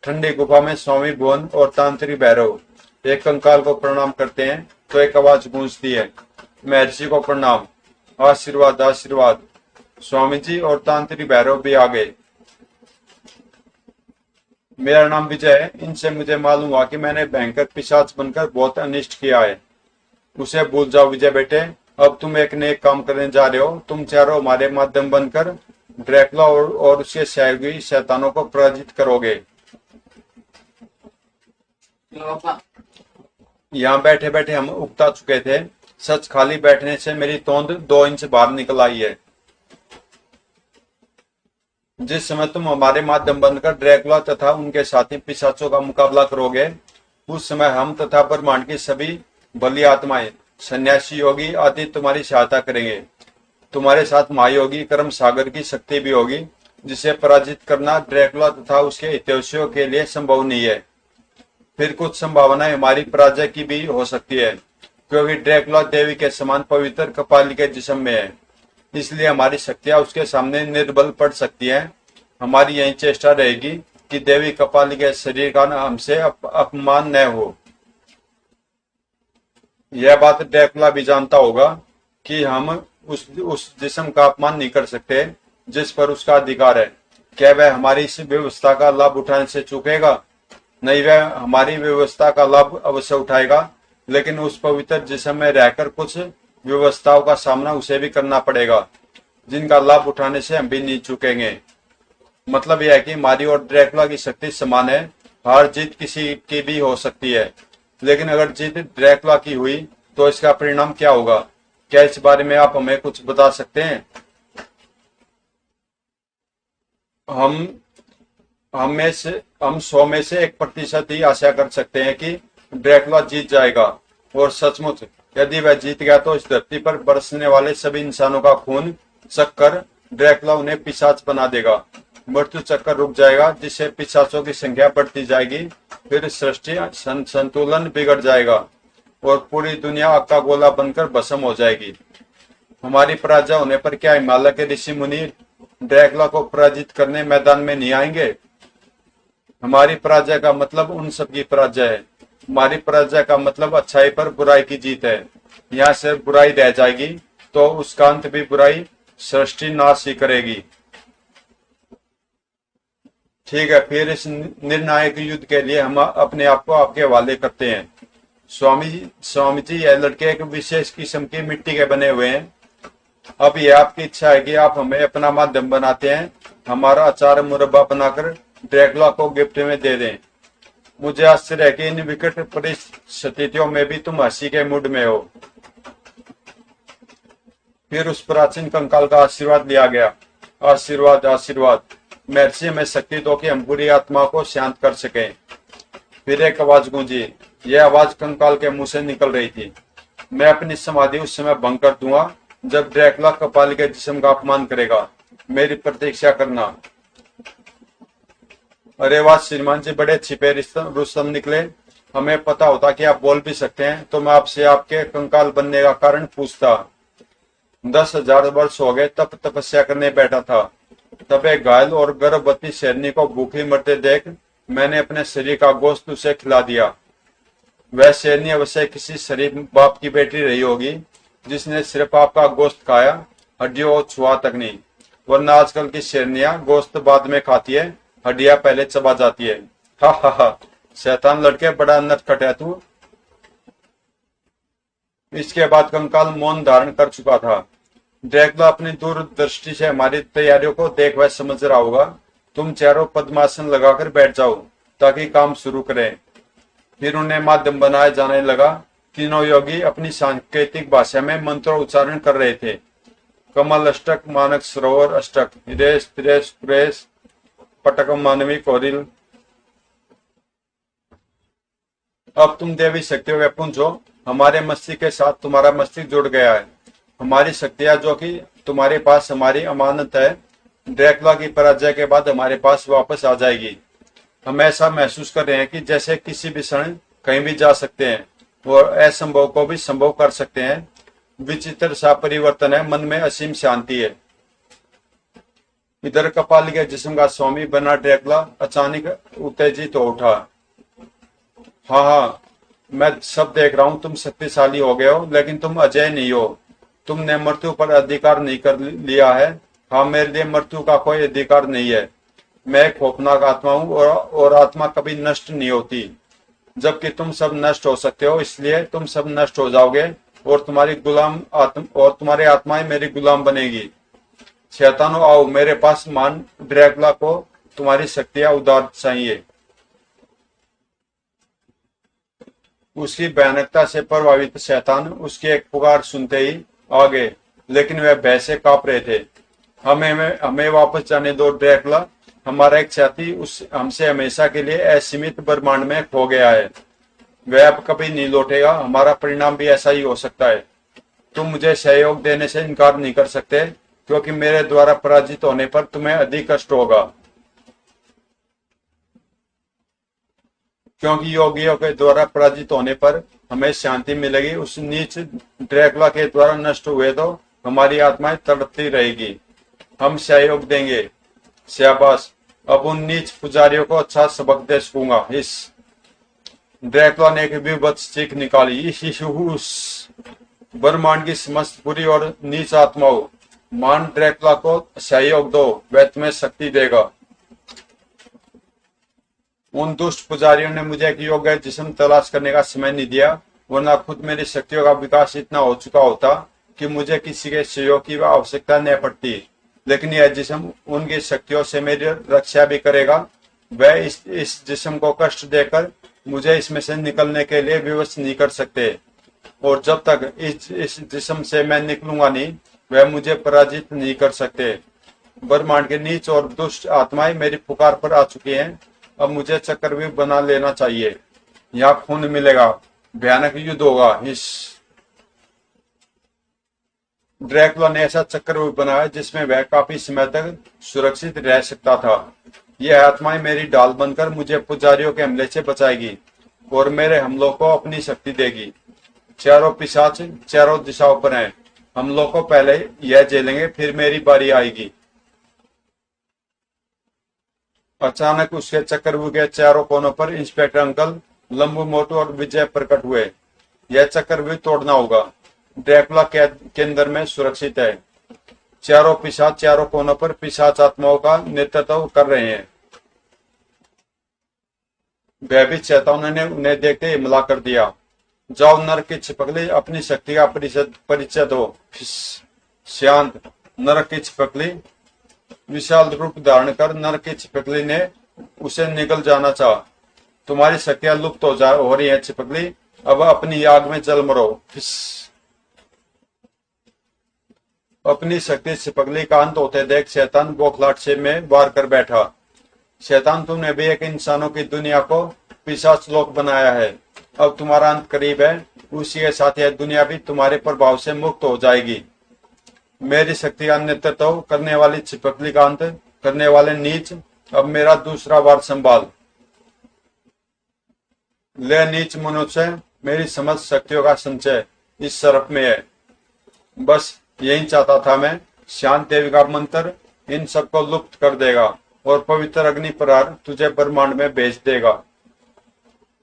ठंडी गुफा में स्वामी भुवन और तांत्रिक भैरव एक कंकाल को प्रणाम करते हैं तो एक आवाज गूंजती है, महर्षि को प्रणाम, आशीर्वाद आशीर्वाद। स्वामी जी और तांत्रिक भैरव भी आ गए। मेरा नाम विजय है। इनसे मुझे मालूम हुआ कि मैंने भयंकर पिशाच बनकर बहुत अनिष्ट किया है। उसे भूल जाओ विजय बेटे, अब तुम एक नेक काम करने जा रहे हो। तुम चारों हमारे माध्यम बनकर ड्रैकुला और उसके सहयोगी शैतानों को पराजित करोगे। यहाँ बैठे बैठे हम उकता चुके थे। सच खाली बैठने से मेरी तोंद 2 इंच बाहर निकल आई है। जिस समय तुम हमारे माध्यम बनकर ड्रैकुला तथा उनके साथी पिशाचों का मुकाबला करोगे, उस समय हम तथा ब्रह्मांड की सभी बली आत्माएं, सन्यासी योगी आदि तुम्हारी सहायता करेंगे। तुम्हारे साथ महायोगी कर्म सागर की शक्ति भी होगी, जिसे पराजित करना ड्रैकुला तथा उसके हितैषियों के लिए संभव नहीं है। फिर कुछ संभावनाएं हमारी पराजय की भी हो सकती है, क्योंकि ड्रैकुला देवी के समान पवित्र कपाली के जिस्म में है। इसलिए हमारी शक्तियां उसके सामने निर्बल पड़ सकती हैं। हमारी यही चेष्टा रहेगी कि देवी कपाली के शरीर का हमसे अपमान न हो। यह बात ड्रैकुला भी जानता होगा कि हम उस जिस्म का अपमान नहीं कर सकते जिस पर उसका अधिकार है। क्या वह हमारी इस व्यवस्था का लाभ उठाने से चूकेगा? नहीं, वह हमारी व्यवस्था का लाभ अवश्य उठाएगा, लेकिन उस पवित्र जिस्म में रहकर कुछ व्यवस्थाओं का सामना उसे भी करना पड़ेगा, जिनका लाभ उठाने से हम भी नहीं चूकेंगे। मतलब यह है कि हमारी और ड्रैकुला की शक्ति समान है। हार जीत किसी की भी हो सकती है, लेकिन अगर जीत ड्रैकुला की हुई तो इसका परिणाम क्या होगा? क्या इस बारे में आप हमें कुछ बता सकते हैं? हम 100 में से 1% ही आशा कर सकते हैं कि ड्रैकुला जीत जाएगा, और सचमुच यदि वह जीत गया तो इस धरती पर बरसने वाले सभी इंसानों का खून चक्कर ड्रैकुला उन्हें पिशाच बना देगा। मृत्यु चक्कर रुक जाएगा, जिससे पिशाचों की संख्या बढ़ती जाएगी। फिर सृष्टि संतुलन बिगड़ जाएगा और पूरी दुनिया आग का गोला बनकर भस्म हो जाएगी। हमारी पराजय होने पर क्या हिमालय के ऋषि मुनि ड्रैकुला को पराजित करने मैदान में नहीं आएंगे? हमारी पराजय का मतलब उन सबकी पराजय है। हमारी पराजय का मतलब अच्छाई पर बुराई की जीत है। यहाँ से बुराई रह जाएगी तो उसका अंत भी बुराई सृष्टि नाश ही करेगी। ठीक है, फिर इस निर्णायक युद्ध के लिए हम अपने आप को आपके हवाले करते हैं। स्वामी जी, यह लड़के एक विशेष किस्म की मिट्टी के बने हुए हैं। अब यह आपकी इच्छा है कि आप हमें अपना माध्यम बनाते हैं, हमारा अचार मुरब्बा बनाकर ड्रैकुला को गिफ्ट में दे दें। मुझे आश्चर्य है कि इन विकट परिस्थितियों में भी तुम हंसी के मूड में हो। फिर उस प्राचीन कंकाल का आशीर्वाद लिया गया। आशीर्वाद आशीर्वाद। महर्षि हमें शक्ति दो कि हम बुरी आत्मा को शांत कर सकें। फिर एक आवाज गूंजी। यह आवाज कंकाल के मुंह से निकल रही थी। मैं अपनी समाधि उस समय भंग कर दूंगा जब ड्रैकुला कपाली के जिस्म का अपमान करेगा। मेरी प्रतीक्षा करना। अरे वाह श्रीमान जी, बड़े छिपे रुस्तम निकले। हमें पता होता कि आप बोल भी सकते हैं तो मैं आपसे आपके कंकाल बनने का कारण पूछता। 10,000 वर्ष हो गए तब तपस्या करने बैठा था। तब एक घायल और गर्भवती शेरनी को भूखी मरते देख मैंने अपने शरीर का गोश्त उसे खिला दिया। वह शेरनी अवश्य किसी शरीफ बाप की बेटी रही होगी जिसने सिर्फ आपका गोश्त खाया, हड्डियों को छुआ तक नहीं। वरना आजकल की शेरनियां गोश्त बाद में खाती है, हड्डियां पहले चबा जाती है। हा हा हा, शैतान लड़के, बड़ा नटखट है तू। इसके बाद कंकाल मौन धारण कर चुका था। ड्रैकुला अपनी दूरदृष्टि से हमारी तैयारियों को देख वह समझ रहा होगा। तुम चारों पद्मासन लगाकर बैठ जाओ ताकि काम शुरू करें। फिर उन्हें माध्यम बनाया जाने लगा। तीनों योगी अपनी सांकेतिक भाषा में मंत्रोच्चारण कर रहे थे। कमल अष्टक, मानक सरोवर अष्टक, हिरेश तिरेश पुरेश पटकम मानवी कोरिल। अब तुम देवी शक्तियों के पुंज हो, हमारे मस्तिष्क के साथ तुम्हारा मस्तिष्क जुड़ गया है। हमारी शक्तियां जो कि तुम्हारे पास हमारी अमानत है, ड्रैकुला की पराजय के बाद हमारे पास वापस आ जाएगी। हम ऐसा महसूस कर रहे हैं कि जैसे किसी भी क्षण कहीं भी जा सकते हैं और असंभव को भी संभव कर सकते हैं। विचित्र सा परिवर्तन है, मन में असीम शांति है। इधर कपाल के जिस्म का स्वामी बना ड्रैकुला अचानक उत्तेजित हो उठा। हाँ हाँ, मैं सब देख रहा हूं, तुम शक्तिशाली हो गए हो, लेकिन तुम अजय नहीं हो। तुमने मृत्यु पर अधिकार नहीं कर लिया है। हाँ, मेरे लिए मृत्यु का कोई अधिकार नहीं है। मैं एक खौफनाक आत्मा हूँ और आत्मा कभी नष्ट नहीं होती। जबकि तुम सब नष्ट हो सकते हो, इसलिए तुम सब नष्ट हो जाओगे और तुम्हारी आत्माएं मेरी गुलाम बनेगी। शैतानो, आओ मेरे पास। मान ड्रैकुला को तुम्हारी शक्तियां उदार चाहिए। उसकी भयानकता से प्रभावित शैतान उसकी एक पुकार सुनते ही आ गए, लेकिन वह भय से कांप रहे थे। हमें वापस जाने दो ड्रैकुला। हमारा एक साथी हमसे हमेशा के लिए असीमित ब्रह्मांड में खो गया है। वह अब कभी नहीं लौटेगा। हमारा परिणाम भी ऐसा ही हो सकता है। तुम मुझे सहयोग देने से इनकार नहीं कर सकते, क्योंकि मेरे द्वारा पराजित होने पर तुम्हें अधिक कष्ट होगा। क्योंकि योगियों के द्वारा पराजित होने पर हमें शांति मिलेगी। उस नीच ड्रैकुला के द्वारा नष्ट हुए तो हमारी आत्माएं तड़पती रहेगी। हम सहयोग देंगे। शाबाश, अब उन नीच पुजारियों को अच्छा सबक दे सकूंगा। इस ड्रैकुला ने एक विभत्स चीख निकाली। ब्रह्मांड की समस्त बुरी और नीच आत्माओं, मान ड्रैकुला को सहयोग दो, वह तुम्हें शक्ति देगा। उन दुष्ट पुजारियों ने मुझे एक योग्य जिस्म तलाश करने का समय नहीं दिया, वरना खुद मेरी शक्तियों का विकास इतना हो चुका होता कि मुझे किसी के सहयोग की आवश्यकता नहीं पड़ती। लेकिन यह जिस्म उनकी शक्तियों से मेरी रक्षा भी करेगा। वह इस जिस्म को कष्ट देकर मुझे इसमें से निकलने के लिए विवश नहीं कर सकते, और जब तक इस जिस्म से मैं निकलूंगा नहीं, वह मुझे पराजित नहीं कर सकते। ब्रह्मांड के नीच और दुष्ट आत्माएं मेरी पुकार पर आ चुकी हैं। अब मुझे चक्रव्यूह बना लेना चाहिए। यहाँ खून मिलेगा, भयानक युद्ध होगा। इस ड्रैकुला ने ऐसा चक्रव्यूह बनाया जिसमें वह काफी समय तक सुरक्षित रह सकता था। यह आत्माएं मेरी ढाल बनकर मुझे पुजारियों के हमले से बचाएगी और मेरे हमलों को अपनी शक्ति देगी। चारों पिशाच चारों दिशाओं पर हैं। हमलों को पहले यह झेलेंगे, फिर मेरी बारी आएगी। अचानक उसके चक्रव्यूह के चारों कोनों पर इंस्पेक्टर अंकल, लंबू मोटू और विजय प्रकट हुए। यह चक्रव्यूह तोड़ना होगा। ड्रैकुला के अंदर में सुरक्षित है। चारों पिशाच चारों कोनों पर पिशाच आत्माओं का नेतृत्व कर रहे हैं। भयभीत शैतानों ने उन्हें देखते ही हमला कर दिया। जाओ नरक की छिपकली, अपनी शक्ति का परिचय दो। शांत नरक की छिपकली। विशाल रूप धारण कर नरक की छिपकली ने उसे निगल जाना चाहा। तुम्हारी शक्तियां लुप्त हो रही है छिपकली, अब अपनी आग में जल मरो। अपनी शक्ति छिपकली का अंत होते देख शैतान बौखलाहट से में वार कर बैठा। शैतान, तुमने भी एक इंसानों की दुनिया को पिशाच लोक बनाया है। अब तुम्हारा अंत करीब है। उसी के साथ यह दुनिया भी तुम्हारे प्रभाव से मुक्त हो जाएगी। मेरी शक्ति का नेतृत्व करने वाली छिपकली का अंत करने वाले नीच, अब मेरा दूसरा वार संभाल ले। नीच मनुष्य, मेरी समस्त शक्तियों का संचय इस सरफ में है। बस यही चाहता था मैं। शांत देवी का मंत्र इन सबको लुप्त कर देगा और पवित्र अग्नि प्रहार तुझे ब्रह्मांड में भेज देगा।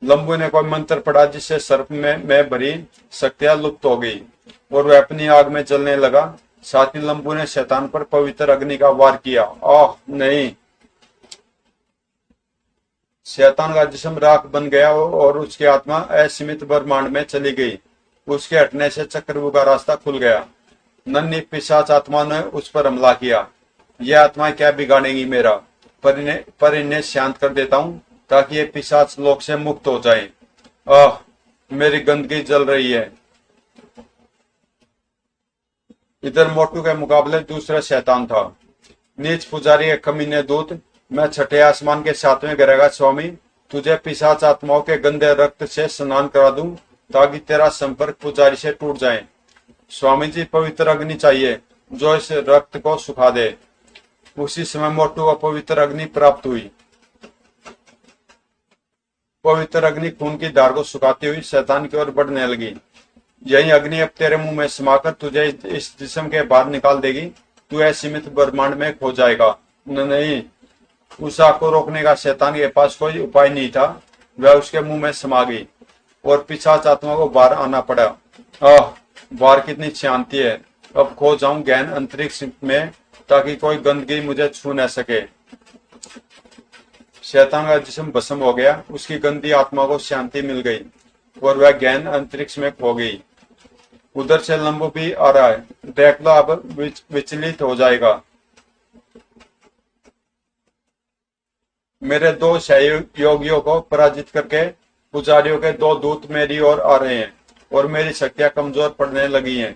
लंबू ने कोई मंत्र पढ़ा जिससे सर्प में भरी शक्तियां लुप्त हो गई और वह अपनी आग में जलने लगा। साथ ही लंबू ने शैतान पर पवित्र अग्नि का वार किया। आह नहीं! शैतान का जिस्म राख बन गया और उसकी आत्मा असीमित ब्रह्मांड में चली गई। उसके हटने से चक्रव्यूह का रास्ता खुल गया। नन्ही पिशाच आत्मा ने उस पर हमला किया। यह आत्मा क्या बिगाड़ेगी मेरा, पर इन्हें शांत कर देता हूँ ताकि ये पिशाच लोक से मुक्त हो जाए। आह, मेरी गंदगी जल रही है। इधर मोटू के मुकाबले दूसरा शैतान था। नीच पुजारी के कमीने दूत मैं छठे आसमान के 7वें ग्रह का स्वामी तुझे पिशाच आत्माओं के गंदे रक्त से स्नान करा दूं ताकि तेरा संपर्क पुजारी से टूट जाए। स्वामी जी, पवित्र अग्नि चाहिए जो इस रक्त को सुखा दे। उसी समय मोटू को पवित्र अग्नि प्राप्त हुई। पवित्र अग्नि खून की धार को सुखाती हुई शैतान की ओर बढ़ने लगी। यही अग्नि अब तेरे मुंह में समाकर तुझे इस जिस्म के बाहर निकाल देगी। तू असीमित ब्रह्मांड में खो जाएगा। नहीं, उस आग को रोकने का शैतान के पास कोई उपाय नहीं था। वह उसके मुंह में समा गई और पिशाच आत्मा को बाहर आना पड़ा। बाहर कितनी शांति है। अब खो जाऊं गहन अंतरिक्ष में ताकि कोई गंदगी मुझे छू न सके। शैतान का जिस्म भस्म हो गया। उसकी गंदी आत्मा को शांति मिल गई और वह गहन अंतरिक्ष में खो गई। उधर से लंबू भी आ रहा है। ड्रैकुला अब विचलित हो जाएगा। मेरे 2 सहयोगियों को पराजित करके पुजारियों के 2 दूत मेरी ओर आ रहे हैं और मेरी शक्तियां कमजोर पड़ने लगी हैं।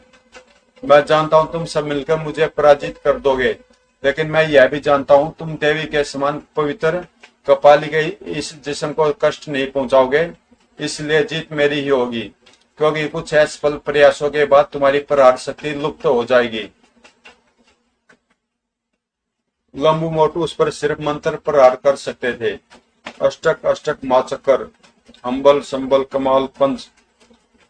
मैं जानता हूं तुम सब मिलकर मुझे पराजित कर दोगे, लेकिन मैं यह भी जानता हूं तुम देवी के समान पवित्र कपाली के इस जिस्म को कष्ट नहीं पहुंचाओगे। इसलिए जीत मेरी ही होगी, क्योंकि कुछ असफल प्रयासों के बाद तुम्हारी प्रहार शक्ति लुप्त हो जाएगी। लंबू मोटू उस पर सिर्फ मंत्र प्रहार कर सकते थे। अष्टक अष्टक माचक्कर अंबल संबल कमाल पंच।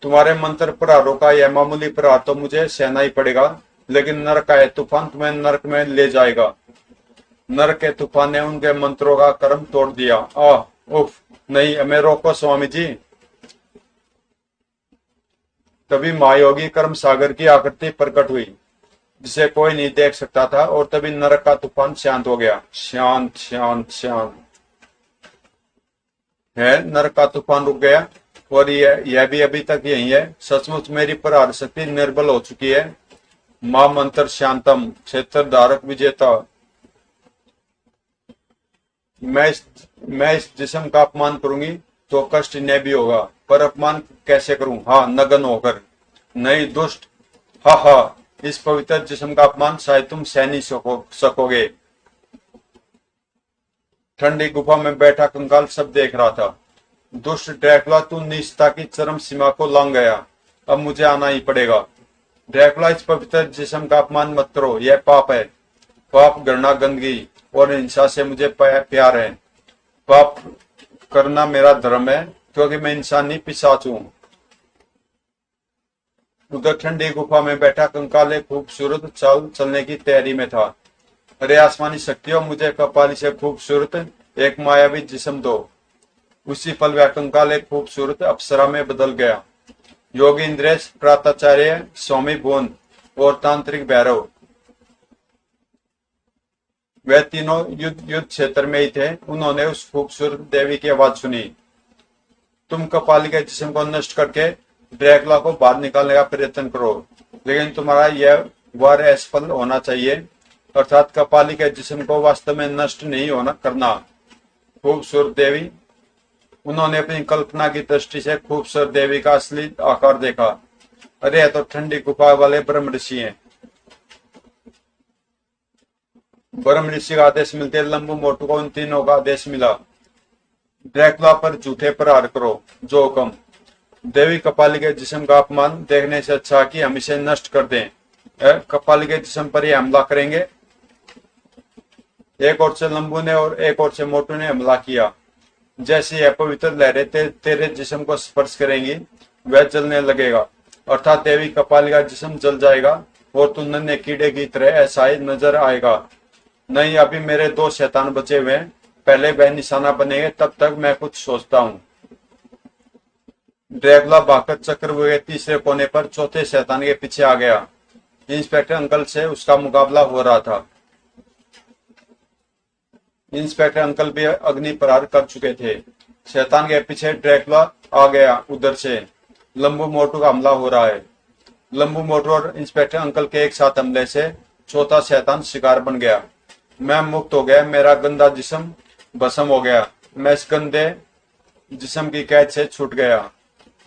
तुम्हारे मंत्र प्रहारों का यह मामूली प्रहार तो मुझे सहना ही पड़ेगा, लेकिन नरक का तूफान तुम्हें नरक में ले जाएगा। नरक के तूफान ने उनके मंत्रों का कर्म तोड़ दिया। उफ, नहीं, हमें रोको स्वामी जी। तभी महायोगी कर्म सागर की आकृति प्रकट हुई जिसे कोई नहीं देख सकता था, और तभी नरक का तूफान शांत हो गया। शांत शांत शांत है। नरक का तूफान रुक गया और यह भी अभी तक यही है। सचमुच मेरी प्रहार शक्ति निर्बल हो चुकी है। मां मंत्र शांतम क्षेत्र धारक विजेता। मैं इस जिस्म का अपमान करूंगी तो कष्ट इन्हें भी होगा, पर अपमान कैसे करूं? नगन होकर। नहीं दुष्ट, इस पवित्र जिस्म का अपमान शायद तुम सह नहीं सकोगे। ठंडी गुफा में बैठा कंकाल सब देख रहा था। दुष्ट ड्रैकुला, तू नीचता की चरम सीमा को लांघ गया। अब मुझे आना ही पड़ेगा। ड्रैकुला, इस पवित्र जिस्म का अपमान मत करो, यह पाप है। पाप, घृणा, गंदगी और हिंसा से मुझे प्यार है। पाप करना मेरा धर्म है, क्योंकि मैं इंसानी पिशाच हूं। उधर ठंडी गुफा में बैठा कंकाल एक खूबसूरत चाल चलने की तैयारी में था। अरे आसमानी शक्तियों, मुझे कपाली से खूबसूरत एक मायावी जिस्म दो। उसी पल वह कंकाल एक खूबसूरत अप्सरा में बदल गया। योगी इंद्रेश, प्राताचार्य स्वामी भुवन और तांत्रिक भैरव, वे तीनों युद्ध क्षेत्र में ही थे। उन्होंने उस खूबसूरत देवी की आवाज सुनी। तुम कपाली के जिस्म को नष्ट करके ड्रैकुला को बाहर निकालने का प्रयत्न करो, लेकिन तुम्हारा यह वार असफल होना चाहिए। अर्थात कपाली के जिस्म को वास्तव में नष्ट नहीं होना करना। खूबसूरत देवी। उन्होंने अपनी कल्पना की दृष्टि से खूबसूरत देवी का असली आकार देखा। अरे यह तो ठंडी गुफा वाले ब्रह्म ऋषि हैं। ब्रह्म ऋषि का आदेश मिलते लंबू मोटू को उन तीनों का आदेश मिला। ड्रैकुला पर झूठे प्रहार करो, जो हुक्म। देवी कपाली के जिस्म का अपमान देखने से अच्छा कि हम इसे नष्ट कर दें। कपाली के जिस्म पर ही हमला करेंगे। एक ओर से लंबू ने और एक ओर से मोटू ने हमला किया। जैसे यह पवित्र लहरें तेरे जिस्म को स्पर्श करेंगी, वह जलने लगेगा। अर्थात देवी कपाली का जिस्म जल जाएगा और तू नन्हे कीड़े की तरह ऐसा ही नजर आएगा। नहीं, अभी मेरे 2 शैतान बचे हुए हैं। पहले वह निशाना बनेंगे, तब तक मैं कुछ सोचता हूँ। ड्रैकुला भागकर चक्रव्यूह के तीसरे कोने पर चौथे शैतान के पीछे आ गया। इंस्पेक्टर अंकल से उसका मुकाबला हो रहा था। इंस्पेक्टर अंकल भी अग्नि प्रहार कर चुके थे। शैतान के पीछे ड्रैकुला आ गया। उधर से लंबू मोटू का हमला हो रहा है। लंबू मोटू और इंस्पेक्टर अंकल के एक साथ हमले से चौथा शैतान शिकार बन गया। मैं मुक्त हो गया। मेरा गंदा जिस्म भस्म हो गया। मैं इस गंदे जिस्म की कैद से छूट गया।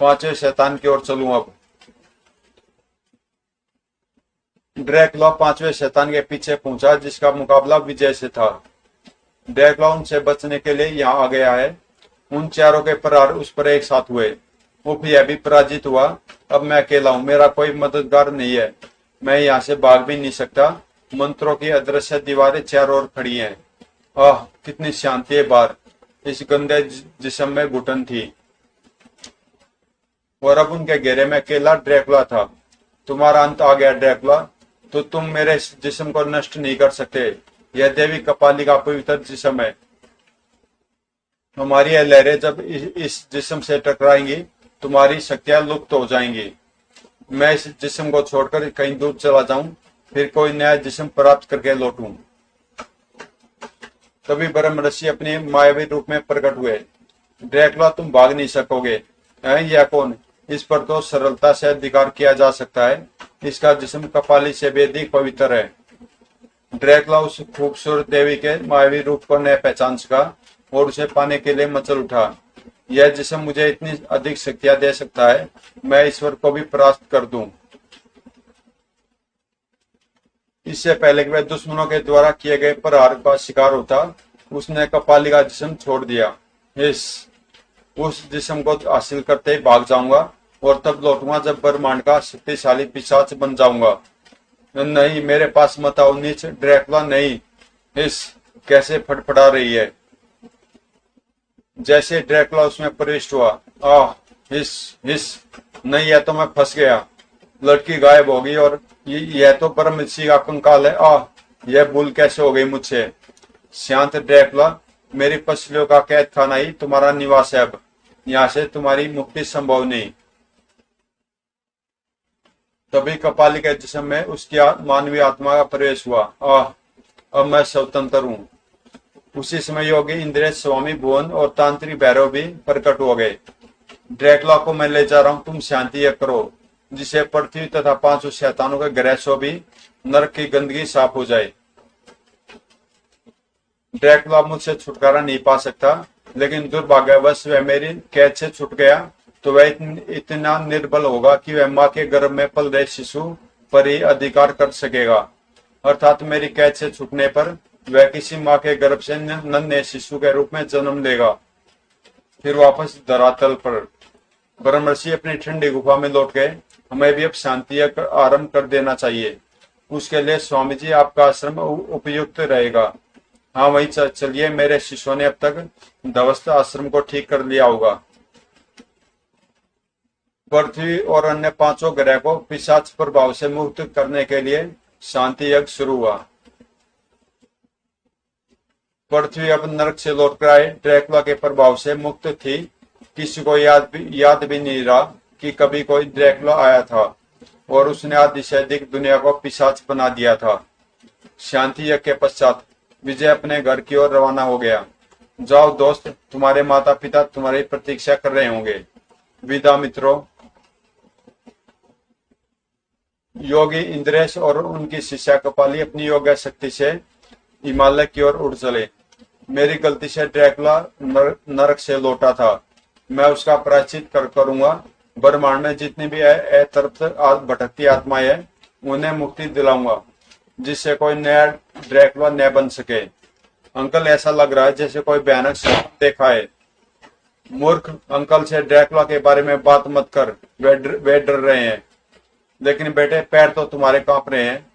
5वें शैतान की ओर चलूं। अब ड्रैकुला 5वें शैतान के पीछे पहुंचा, जिसका मुकाबला विजय से था। ड्रैकुला उनसे बचने के लिए यहाँ आ गया है। उन चारों के प्रहार उस पर एक साथ हुए। उफ, यह भी पराजित हुआ। अब मैं अकेला हूँ, मेरा कोई मददगार नहीं है। मैं यहाँ से भाग भी नहीं सकता। मंत्रों की अदृश्य दीवारें चारों ओर खड़ी हैं। आह, कितनी शांति है बाहर। इस गंदे जिस्म में घुटन थी और अब उनके घेरे में अकेला ड्रैकुला था। तुम्हारा अंत आ गया ड्रैकुला, तो तुम मेरे इस जिस्म को नष्ट नहीं कर सकते। यह देवी कपाली का पवित्र जिस्म है। हमारी यह लहरें जब इस जिस्म से टकराएंगी, तुम्हारी शक्तियां लुप्त हो जाएंगी। मैं इस जिस्म को छोड़कर कहीं दूर चला जाऊं, फिर कोई नया जिस्म प्राप्त करके लौटूं। तभी ब्रह्म ऋषि अपने मायावी रूप में प्रकट हुए। ड्रैकुला, तुम भाग नहीं सकोगे। यह कौन? इस पर तो सरलता से अधिकार किया जा सकता है। इसका जिस्म कपाली से भी अधिक पवित्र है। ड्रैकुला उस खूबसूरत देवी के मायावी रूप को न पहचान सका और उसे पाने के लिए मचल उठा। यह जिस्म मुझे इतनी अधिक शक्तियां दे सकता है, मैं ईश्वर को भी परास्त कर दूं। इससे पहले कि वह दुश्मनों के द्वारा किए गए प्रहार का शिकार होता, उसने कपाली का जिस्म छोड़ दिया। उस जिस्म को हासिल करते ही भाग जाऊंगा और तब लौटूंगा जब ब्रह्मांड का शक्तिशाली पिशाच बन जाऊंगा। नहीं, मेरे पास मत आओ नीच। ड्रैकुला, नहीं। कैसे फटफड़ा रही है। जैसे ड्रैकुला उसमें प्रविष्ट हुआ, आह, हिस हिस, नहीं, यह तो मैं फंस गया। लड़की गायब हो गई और यह तो परम ऋषि का कंकाल है। आह, यह भूल कैसे हो गई मुझसे। शांत ड्रैकुला, मेरी पसलियों का कैद खाना ही तुम्हारा निवास है। अब यहाँ से तुम्हारी मुक्ति संभव नहीं। तभी कपाली के जिस्म में उसकी मानवीय आत्मा का प्रवेश हुआ। आह, अब मैं स्वतंत्र हूँ। उसी समय योगी इंद्रेश, स्वामी भुवन और तांत्रिक भैरव भी प्रकट हो गए। ड्रैकुला को मैं ले जा रहा हूँ, तुम शांति करो, जिसे पृथ्वी तथा 500 शैतानों के ग्रह से भी नरक की गंदगी साफ हो जाए। ड्रैकुला मुझसे छुटकारा नहीं पा सकता, लेकिन दुर्भाग्यवश वह मेरी कैद से छूट गया तो वह इतना निर्बल होगा कि वह माँ के गर्भ में पल रहे शिशु पर ही अधिकार कर सकेगा। अर्थात मेरी कैद से छूटने पर वह किसी माँ के गर्भ से नन्हे शिशु के रूप में जन्म लेगा, फिर वापस धरातल पर। ब्रह्मर्षि अपनी ठंडी गुफा में लौट गए। हमें भी अब शांति आरंभ कर देना चाहिए। उसके लिए स्वामी जी, आपका आश्रम उपयुक्त रहेगा। हाँ, वही चलिए। मेरे शिष्यों ने अब तक ध्वस्त आश्रम को ठीक कर लिया होगा। पृथ्वी और अन्य 5 ग्रह को पिशाच प्रभाव से मुक्त करने के लिए शांति यज्ञ शुरू हुआ। पृथ्वी अब नरक से लौटकर आए ड्रैकुला के प्रभाव से मुक्त थी। किसी को याद भी नहीं रहा कि कभी कोई ड्रैकुला आया था और उसने आधी से अधिक दुनिया को पिशाच बना दिया था। शांति यज्ञ के पश्चात विजय अपने घर की ओर रवाना हो गया। जाओ दोस्त, तुम्हारे माता पिता तुम्हारी प्रतीक्षा कर रहे होंगे। विदा मित्रों। योगी इंद्रेश और उनकी शिष्या कपाली अपनी योग्य शक्ति से हिमालय की ओर उड़ चले। मेरी गलती से ड्रैकुला नरक से लौटा था, मैं उसका प्रायश्चित करूंगा। ब्रह्मांड में जितनी भी अतृप्त भटकती आत्माएं हैं, उन्हें मुक्ति दिलाऊंगा, जिससे कोई नया ड्रैकुला न बन सके। अंकल, ऐसा लग रहा है जैसे कोई भयानक स्वप्न देखा है। मूर्ख, अंकल से ड्रैकुला के बारे में बात मत कर, वे डर रहे हैं। लेकिन बेटे, पैर तो तुम्हारे कांप रहे हैं।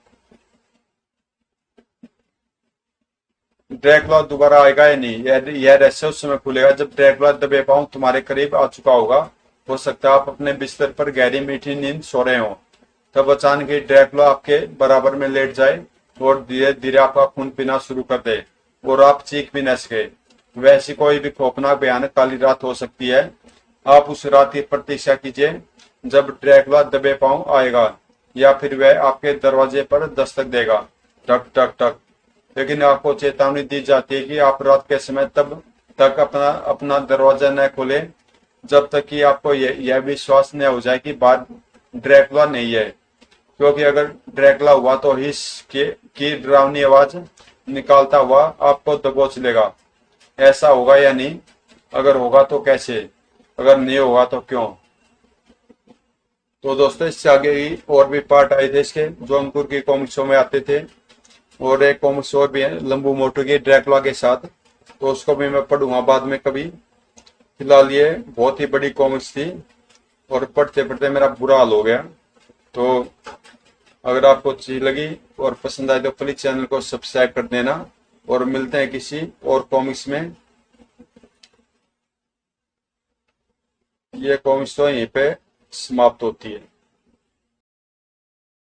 ड्रैकुला दोबारा आएगा या नहीं, यह रहस्य उस समय खुलेगा जब ड्रैकुला दबे पांव तुम्हारे करीब आ चुका होगा। हो सकता है आप अपने बिस्तर पर गहरी मीठी नींद सो रहे हो, तब अचानक ही ड्रैकुला आपके बराबर में लेट जाए और धीरे धीरे आपका खून पीना शुरू कर दे और आप चीख भी न सके। वैसी कोई भी खौफनाक भयानक काली रात हो सकती है। आप उस रात की प्रतीक्षा कीजिए जब ड्रैकुला दबे पांव आएगा, या फिर वह आपके दरवाजे पर दस्तक देगा, टक टक टक। लेकिन आपको चेतावनी दी जाती है कि आप रात के समय तब तक अपना दरवाजा न खोले जब तक कि आपको यह विश्वास न हो जाए कि बाहर ड्रैकुला नहीं है, क्योंकि अगर ड्रैकुला हुआ तो हिस की डरावनी आवाज निकालता हुआ आपको दबोच लेगा। ऐसा होगा या नहीं? अगर होगा तो कैसे? अगर नहीं होगा तो क्यों? तो दोस्तों, इससे आगे ही और भी पार्ट आए थे इसके, जो अंकुर की कॉमिक्सों में आते थे, और एक कॉमिक्स और भी है लंबू मोटू की ड्रैकुला के साथ, तो उसको भी मैं पढ़ूंगा बाद में कभी। फिलहाल ये बहुत ही बड़ी कॉमिक्स थी और पढ़ते पढ़ते मेरा बुरा हाल हो गया। तो अगर आपको अच्छी लगी और पसंद आए तो प्लीज चैनल को सब्सक्राइब कर देना, और मिलते हैं किसी और कॉमिक्स में। ये कॉमिक्स तो यहीं पे समाप्त होती है।